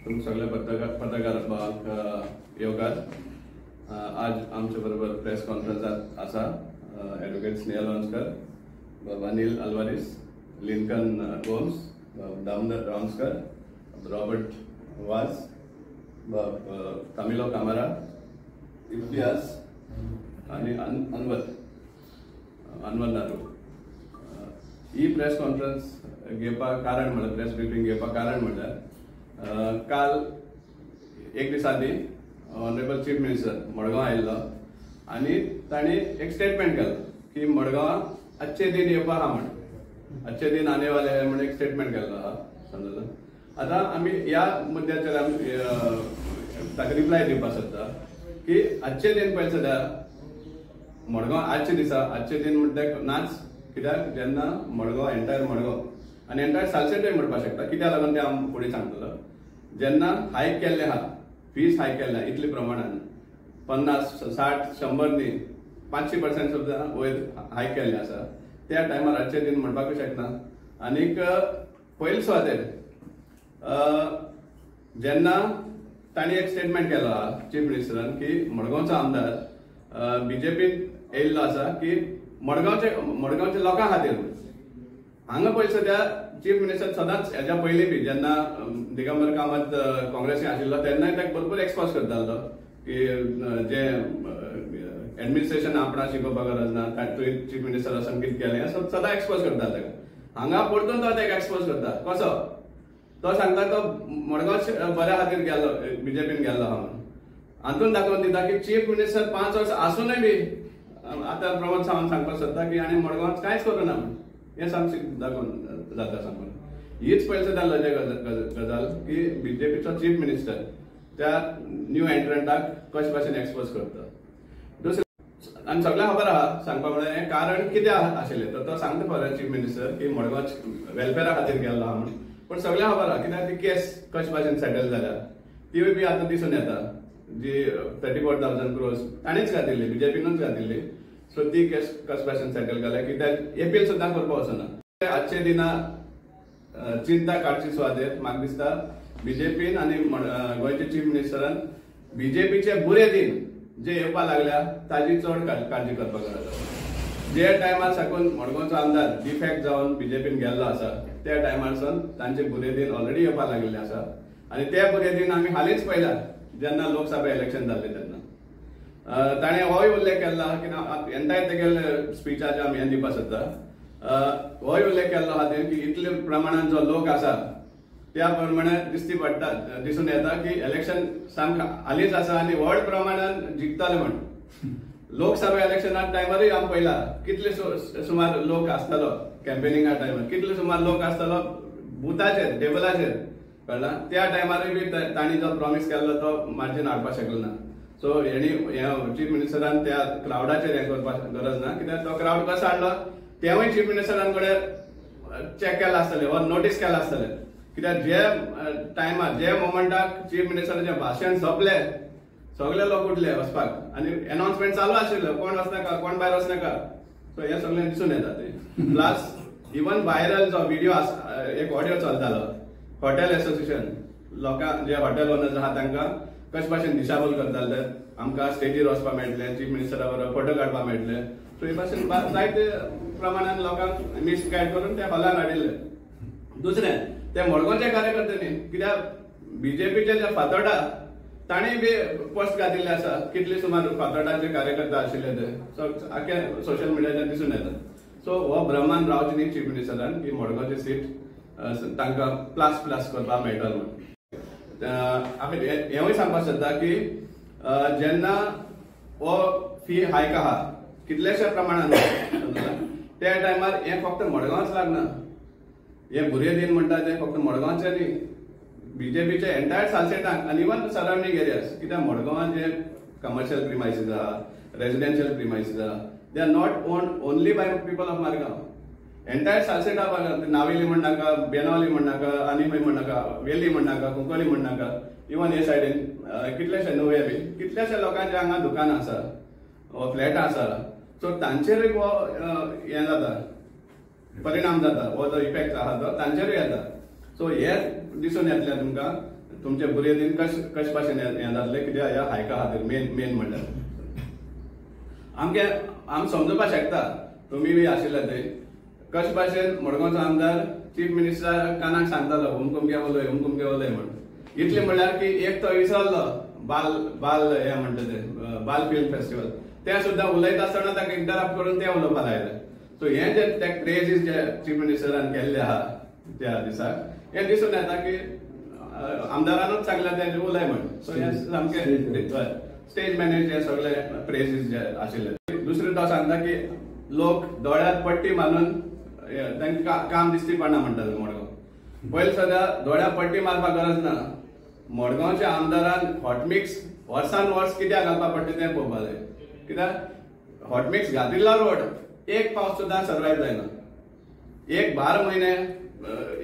तुम सगळे पत्रकार येवकार आज आमचे बरोबर प्रेस कॉन्फरन्सात आसा एडवोकेट स्नेहल वंसकर, अनिल अल्वारिस, लिंकन गोम्स, दामोदर रावंसकर, रॉबर्ट वाज, कामिलो कामारा, इम्तियाज आणि अनवर नारू. ही प्रेस कॉन्फरन्स घेवपाक कारण म्हणल्यार प्रेस ब्रिफींग घेवपाक कारण म्हणल्यार काल एक दिस आदी ऑनरेबल चीफ मिनिस्टर मडगांव आयिल्लो आनी तांणी एक स्टेटमेंट केलो की मडगांव अच्छे दिन येवपाक आहा म्हण, अच्छे दिन आने वाले है म्हणून एक स्टेटमेंट केल्लो आहा. समजलो. आतां आमी ह्या मुद्द्याचेर आमी ताका रिप्लाय दिवपाक सोदता की अच्छे दिन पळय सद्या मडगांव आजचे दिसा अच्छे दिन म्हणटा नाच, कित्याक जेन्ना मडगांव एंटायर मडगांव आनी एंटायर सालसेटूय म्हणपाक शकता, कित्याक लागून ते हांव फुडें सांगतलो. जेन्ना हायक केल्ले आहा, फीस हायक केल्ले आहा इतले प्रमाणान 50, 60, 100 न्ही 500% सुद्दां वयर हायक केल्ले आसा, त्या टायमार आजचे दिन म्हणपाकूच शकना. आनीक पयले सुवातेर जेन्ना तांणी एक स्टेटमेंट केलो आहा चीफ मिनिस्टरान की मडगांवचो आमदार बीजेपीन येयल्लो आसा की मडगांवच्या लोकां खातीर. हांगा पळय सद्या चीफ मिनिस्टर सदांच हेच्या पयलीं बी जेन्ना दिगंबर कामत काँग्रेसीन आशिल्लो तेन्नाय ताका भरपूर एक्सपोज करतालो की जे एडमिनिस्ट्रेशन आपणा शिकोवपाक गरज ना, तुवें चीफ मिनिस्टर आसून कितें केलें हें सदां एक्सपोज करता ताका. हांगा परतून तो ताका एक्सपोज करता. कसो तो सांगता तो मडगांव बऱ्या खातीर गेल्लो, बीजेपीन गेल्लो आहा म्हणून. हातून दाखोवन दिता की चीफ मिनिस्टर 5 वर्सां आसूनय बी आतां प्रमोद सावंत सांगपाक सोदता की आनी मडगांवांत कांयच करूना म्हणून. हें सांगून दाखोवन जाता सांगून. हीच पयली सद्या लज गजाल की बीजेपीचो चीफ मिनिस्टर त्या न्यू एंट्रंटाक कशे भाशेन एक्सपोज करता. दुसरें आनी सगळ्यांक खबर आहा सांगपा म्हळ्यार हें कारण कितें आशिल्लें तर तो सांगता खरें चीफ मिनिस्टर की मडगांव वेलफेरा खातीर गेल्लो आहा म्हणून. पण सगळ्यांक खबर आहा कित्याक ती केस कशे भाशेन सेटल जाल्या तीय बी आतां दिसून येता. जी 34,000 crores ताणीच घातिल्ली, बीजेपीनूच घातिल्ली. सो ती केस कशे भाशेन सेटल जाल्या कित्याक एपील सुद्दां करपाक वचना. आजचे दिना चिंता काडची सुवातेर म्हाका दिसता बीजेपीन आनी गोंयचे चीफ मिनिस्टरान बीजेपीचे बुरे दिन जे येवपाक लागल्या ताजी चड काळजी करपाक गरज आसा. जे टायमार साकून मडगांवचो आमदार डिफेक्ट जावन बीजेपीन गेल्लो आसा त्या टायमारसून तांचे बुरे दिन ऑलरेडी येवपाक लागलेले आसा. आनी ते बुरे दिन आमी हालींच पळयला जेन्ना लोकसभा इलेक्शन जाल्लें तेन्ना ताणें होय उल्लेख केल्लो की एंटायर तेगेले स्पिचाचे आमी हें दिवपाक सोदता. होय उल्लेख केल्लो आहा की इतले प्रमाणान जो लोक आसा त्या प्रमाणे दिसून येता की इलेक्शन सामकें हालींच आसा आनी व्हड प्रमाणान जिखतले म्हण. लोकसभा इलेक्शना टायमारूय आमी पळयला कितले सुमार लोक आसतालो कॅम्पेनिंगा टायमार, कितले सुमार लोक आसतालो बुथाचेर टेबलाचेर कळ्ळा. त्या टायमारूय बी तांणी जो प्रॉमिस केल्लो तो मार्जीन हाडपाक शकलो ना. सो हेणी चीफ मिनिस्टरान त्या क्रावडाचेर हें करपाक गरज ना, कित्याक तो क्रावड कसो हाडलो तेवूय चीफ मिनिस्टरान कडेन चॅक केला आसतलें वा नोटीस केला आसतलें. कित्याक जे टायमार जे मोमेंटाक चीफ मिनिस्टराचें भाशण सोंपलें सगळे लोक उठले वचपाक आनी अनाउन्समेंट चालू आशिल्लो कोण वचनाका कोण भायर वचनाका. सो हें सगळें दिसून येता ते. प्लस इवन व्हायरल जो व्हिडिओ एक ऑडियो चलतालो हॉटेल एसोसिएशन लोकां जे हॉटेल ओनर्स आहा तांकां कशे भाशेन दिशाभूल करताले आमकां स्टेजीर वचपाक मेळटलें, चीफ मिनिस्टरा बरोबर फोटो काडपाक मेळटले. सो हे भाशेन जायते प्रमाणान लोकांक मिसगायड करून त्या हॉलान हाडिल्ले. दुसरें ते मडगांवचे कार्यकर्त्यांनी कित्याक बीजेपीचे जे फातोर्डा ताणीय बी पोस्ट घातिल्ले आसा कितले सुमार फातोर्डाचे कार्यकर्ते आशिल्ले ते. सो आख्या सोशल मिडियाचेर दिसून येता. सो हो भ्रमान रावचे न्ही चीफ मिनिस्टरान की मडगांवची सीट तांकां प्लास करपाक मेळटलो म्हणून. आमी हेंवूय सांगपाक सोदता की जेन्ना हो फी हायक आहा कितलेशा प्रमाणान त्या टायमार हें फक्त मडगांवच लागना. हे बुरे दिन म्हणटा ते फक्त मडगांवचे न्ही, बीजेपीचे एंटायर सालसेटाक आनी इवन सरावंडींग एरियाज. कित्याक मडगांवांत जे कमर्शियल प्रिमायसीस आहा, रेजिडेन्शियल प्रिमायसीस आहा, they are not owned only by people of Madgaon. Entire सालसेटा नावेली म्हणनाका, बेनावली म्हणनाका, आनी खंय म्हणनाका, वेली म्हणनाका, कुंकोली म्हणनाका, इवन हे सायडीन कितलेशे नुवे बी कितलेशे लोकांचे हांगा दुकानां आसा, फ्लॅटां आसा. सो तांचेरूय हो हें जाता, परिणाम जाता, हो जो इफेक्ट आहा तो तांचेरूय येता. सो हे दिसून येतलें तुमकां तुमचे बुरे दिन कश भाशेन हें जातलें कित्याक ह्या हायका खातीर मेन म्हणल्यार आम समजोवपाक शकता तुमी बी आशिल्ले थंय कश भाशेन मडगांवचो आमदार चीफ मिनिस्टर कानाक सांगतालो हुमकुमके उलय म्हणून इतलें म्हणल्यार की एक तो विसरलो बाल हे म्हणटा ते बाल फिल्म फेस्टिवल ते सुद्दां उलयता आसतना ताका इंटरप्ट करून ते उलोवपाक लायले सो हे जे ते क्रेजीस जे चीफ मिनिस्टरान केल्ले आहा त्या दिसाक हे दिसून येता की आमदारानूच सांगलें तें उलय म्हणून सो हे सामकें स्टेज मॅनेज जे सगळे प्रेजीस जे आशिल्ले दुसरें तो सांगता की लोक दोळ्यार पट्टी मारून तांकां काम दिसती पडना म्हणटात मडगांव पयलीं सद्या दोळ्यार पट्टी मारपाक गरज ना मडगांवच्या आमदारान हॉटमिक्स वर्सान वर्स कित्याक घालपाक पडटा तें पळोवपाक जाय कित्याक हॉटमिक्स घातिल्लो रोड एक पावस सुद्दां सर्वायव जायना एक 12 म्हयने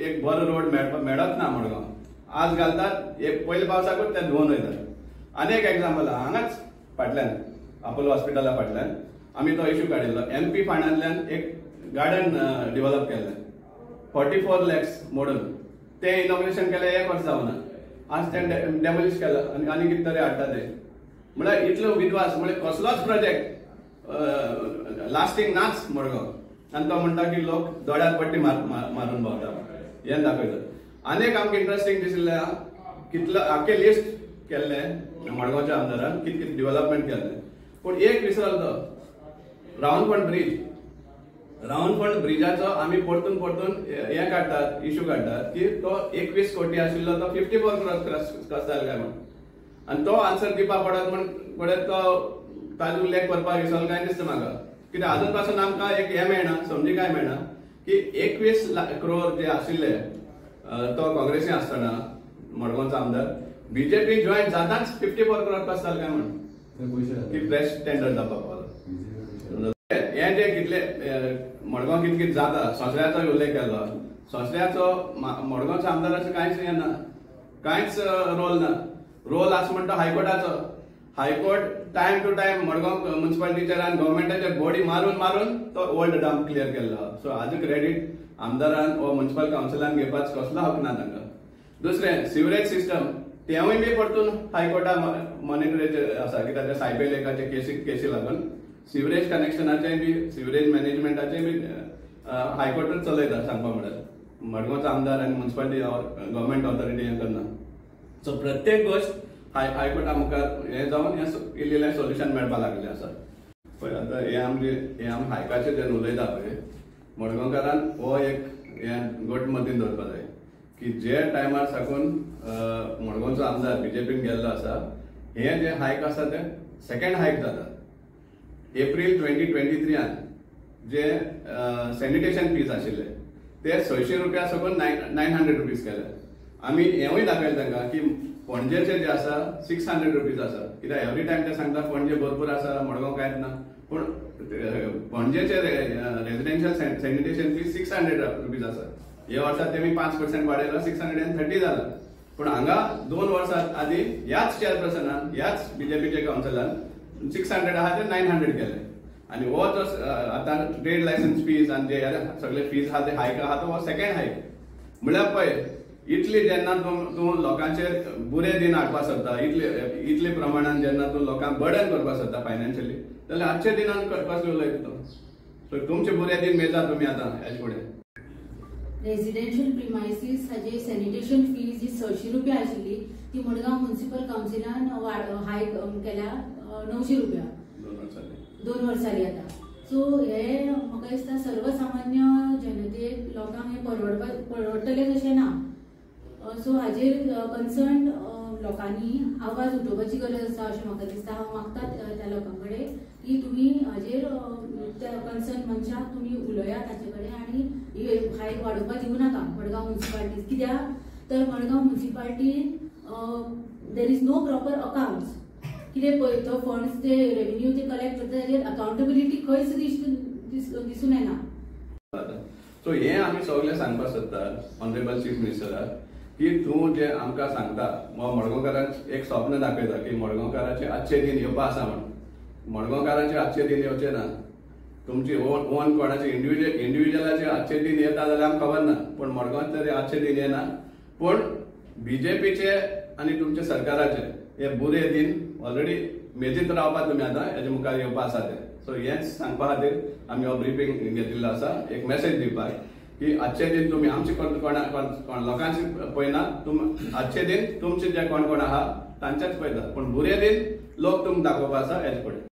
एक बरो रोड मेळत ना मडगांव आज घालतात एक पयल्या पावसाकूच ते धुवन वयतात आनी एक एग्जाम्पल हांगाच फाटल्यान अपोलो हॉस्पिटला फाटल्यान आमी तो इश्यू काडिल्लो MP फांडांतल्यान एक गार्डन डेव्हलप केल्लें 44 lakhs मोडून ते इनॉग्रेशन केलें 1 वर्स जावना आज ते डेमोलिश केलं आनी कितें तरी हाडटा ते म्हळ्यार इतलो विद्वास म्हळ्यार कसलोच प्रोजेक्ट लास्टिंग नाच मडगांव आनी तो म्हणटा की लोक दोळ्यार पट्टी मारून भोंवता हें दाखयता आनीक आमकां इंट्रस्टिंग दिसलें कितलो आख्खें लिस्ट केल्लें मडगांवच्या आमदारान कितें डेव्हलपमेंट केल्लें पूण एक विसरलो तो रावंड ब्रिजाचो आमी परतून हें काडटात इश्यू काडटात की तो 21 कोटी आशिल्लो तो 54 क्रॉस जालो काय म्हणून आनी तो आन्सर दिवपाक पडत म्हण पडत तो ताजो उल्लेख करपाक विसरलो काय दिसता म्हाका कित्याक आजून पासून आमकां एक हें मेळना समजी काय मेळना की 21 करोड जे आशिल्ले तो काँग्रेसीन आसतना मडगांवचो आमदार BJP जॉईन जाताच 54 करोड कशें जालें काय म्हणून की प्रेस टेंडर जावपाक पावलो हे जे कितले मडगांव कितें जाता सोंसऱ्याचो उल्लेख केलो सोंसऱ्याचो मडगांवच्या आमदाराचो कांयच हें ना कांयच रोल ना रोल आसा म्हणटा हायकोर्टाचो high court time to time Madgaon म्युनिसिपालिटीचेर आनी गव्हर्मेंटाचेर बॉडी मारून तो ओल्ड डंप क्लियर केल्लो सो हाजो क्रेडीट आमदारान वा म्युनिसिपल कावन्सिलान घेवपाचो कसलो हक ना तांकां दुसरें सिवरेज सिस्टम तेवूय बी परतून हायकोर्टा मॉनिटरेचेर आसा कित्याक ते सायबे लेकाचे केसी लागून सिवरेज कनेक्शनाचे बी सिवरेज मॅनेजमेंटाचे बी हायकोर्टूच चलयता सांगपाक म्हळ्यार मडगांवचो आमदार आनी म्युनिसिपालिटी गव्हर्मेंट ऑथॉरिटी हें करना सो प्रत्येक गोष्ट हायकोर्टा मुखार हें जावन हें इल्लें सोल्युशन मेळपाक लागलें आसा पळय आतां हे आमी हायकाचेर जेन्ना उलयता पळय मडगांवकारान हो एक हें घट मतीन दवरपाक जाय की जे टायमार साकून मडगांवचो आमदार BJPन गेल्लो आसा हे जे हायक आसा ते सेकंड हायक जाता एप्रील 2023 जे सॅनिटेशन फीज आशिल्ले ते 600 रुपया साकून 900 रुपीज केले आमी हेंवूय दाखयलें तांकां की पणजेचे जे आसा 600 रुपीज आसा कित्याक एवरी टायम ते सांगता पणजे भरपूर आसा मडगांव कांयच ना पूण पणजेचे रेजिडेन्शियल सॅनिटेशन फीज 600 रुपीज आसा ह्या वर्सा तेमी 5% वाडयला 630 जाला पूण हांगा 2 वर्सां आदी ह्याच चेअरपर्सनान ह्याच BJPच्या कावन्सिलान 600 आहा ते 900 केले आनी हो जो आतां ट्रेड लायसन्स फीज आनी जे सगळे फीज आहा ते हायक आहा तो हो सेकंड हायक म्हळ्यार पळय इतली जेन्ना तूं लोकांचेर बुरे दिन हाडपाक सोदता इतले प्रमाणान जेन्ना तूं लोकांक बर्डन करपाक सोदता फायनान्शियली जाल्यार आजच्या दिनान कसले उलयता तो सो तुमचे बुरे दिन मेळटा तुमी आतां हेजे फुडें रेसिडेन्शियल प्रिमायसीस हाजे सॅनिटेशन फीज जी 600 रुपया आशिल्ली ती मडगांव म्युनिसिपल कावन्सिलान हायक केल्या 900 रुपया 2 वर्सांनी आता सो हे म्हाका दिसता सर्वसामान्य जनतेक लोकांक हे परवडटले कशें ना सो हाजेर कन्सर्न लोकांनी आवाज उठोवपाची गरज आसा अशें म्हाका दिसता हांव मागता त्या लोकां कडेन की तुमी हाजेर त्या कन्सर्न मनशाक तुमी उलयात ताचे कडेन आनी हायक वाडोवपाक दिवं नाका मडगांव म्युनिसिपालिटी कित्याक तर मडगांव म्युनिसिपालिटीन there is no proper accounts कितें पळय तो फंड्स ते रेव्हेन्यू ते कलेक्ट करता ताजेर अकाउंटेबिलिटी खंयच दिसून येना सो हे आमी सगळे सांगपाक सोदता ऑनरेबल चीफ मिनिस्टराक की तूं जे आमकां सांगता मडगांवकारांक एक स्वप्न दाखयता की मडगांवकाराचे आजचे दिन येवपा आसा म्हण मडगांवकारांचे आजचे दिन येवचे ना तुमची ओन कोणाचे इंडिव्हिज्युअलाचे आजचे दिन येता जाल्यार आमकां खबर ना पूण मडगांवांत तरी आजचे दिन येना पूण बीजेपीचे आणि तुमच्या सरकाराचे हे बुरे दिन ऑलरेडी मेजीत रावपाक तुम्ही आता हेजे मुखार येवपा आसा ते. सो हेच सांगपा खातीर आमी हो ब्रिफींग घेतिल्लो आसा, एक मेसेज दिवपाक की आजचे दिन तुम्ही आमचे कोण लोकांचे पळयना, आजचे दिन तुमचे जे कोण आहा तांचेच पळयता, पण बुरे दिन लोक तुमकां दाखोवपा आसा हेच पळय.